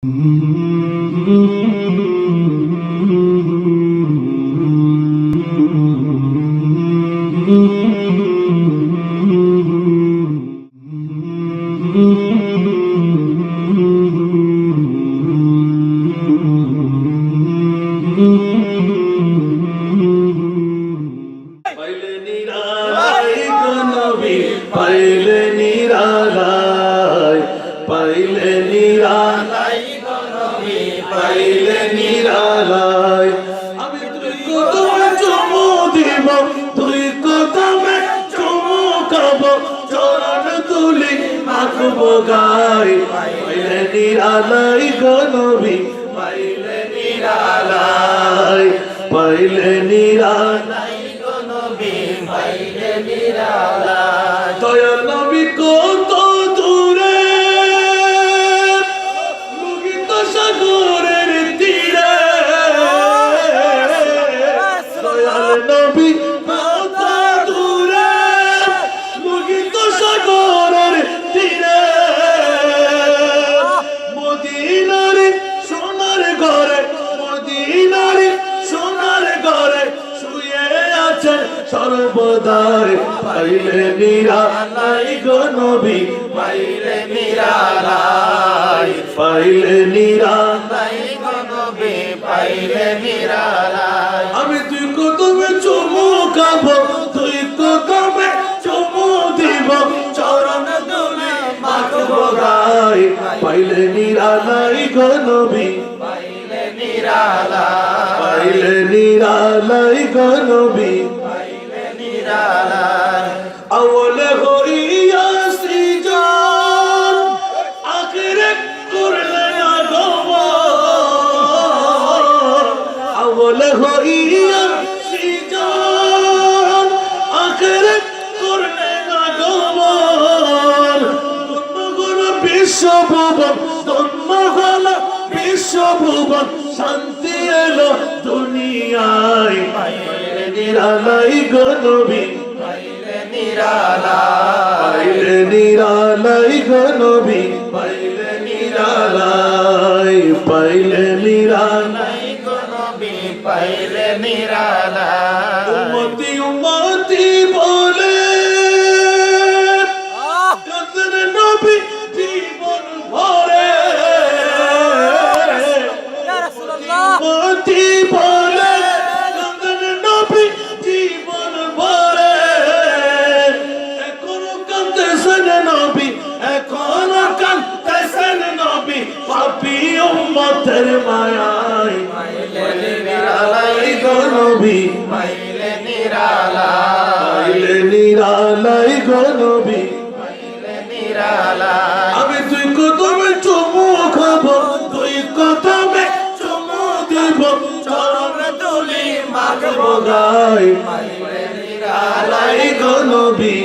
পাইলে নিরালাই, পাইলে নিরালাই, পাইলে নিরালাই। আমি তুই কদমে চুমু দিব, তুই কদমে চুমু খাব, চরণ তুলি মাখবো গায়। পাইলে নিরালাই গো নবী, পাইলে নিরালাই, পাইলে নিরালাই গো নবী, পাইলে নিরালাই। দয়াল নবী কত দূরে, মুগিত সাগরের তীরে। দয়াল নবী কত দূরে, মুগিত সাগরের তীরে। মদিনার সোনার ঘরে, মদিনার সোনার ঘরে শুয়ে আছেন সর্বদাই। পাইলে নিরালাই গো নবী, পাইলে নিরালাই, পাইলে নিরালাই গো নবী, পাইলে নিরালাই। আমি তুই কদমে চুমু খাবো, তুই কদমে চুমু দিব, চরণ তুলি মাখবো গায়। পাইলে নিরালাই গো নবী, পাইলে নিরালাই, পাইলে নিরালাই গো নবী, পাইলে নিরালাই। আউলে হইয়া সৃজন, আখিরে করলে আগমন। আউলে হইয়া সৃজন, আখিরে করলে আগমন। ধন্য গুরু বিশ্বভুবন, ধন্য হল বিশ্বভুবন, শান্তি এলো দুনিয়ায়। পাইলে নিরালাই গো নবী, পাইলে নিরালাই গো নবী, পাইলে নিরালাই, পাইলে নিরালাই গো নবী, পাইলে নিরালাই। উম্মতি উম্মতি বলে কাঁদেন নবী জীবন ভরে। উম্মতি বলে কাঁদেন নবী জীবন ভরে। এখনো কাঁদতেছেন নবী, এখনো কাঁদতেছেন নবী, পাপী উম্মতের মায়ায়। পাইলে নিরালাই গো নবী, পাইলে নিরালাই, পাইলে নিরালাই গো নবী, পাইলে নিরালাই। আমি তুই কদমে চুমু খাবো, তুই কদমে চুমু দিব, চরণ তুলি মাখবো গায়। পাইলে নিরালাই গো নবী,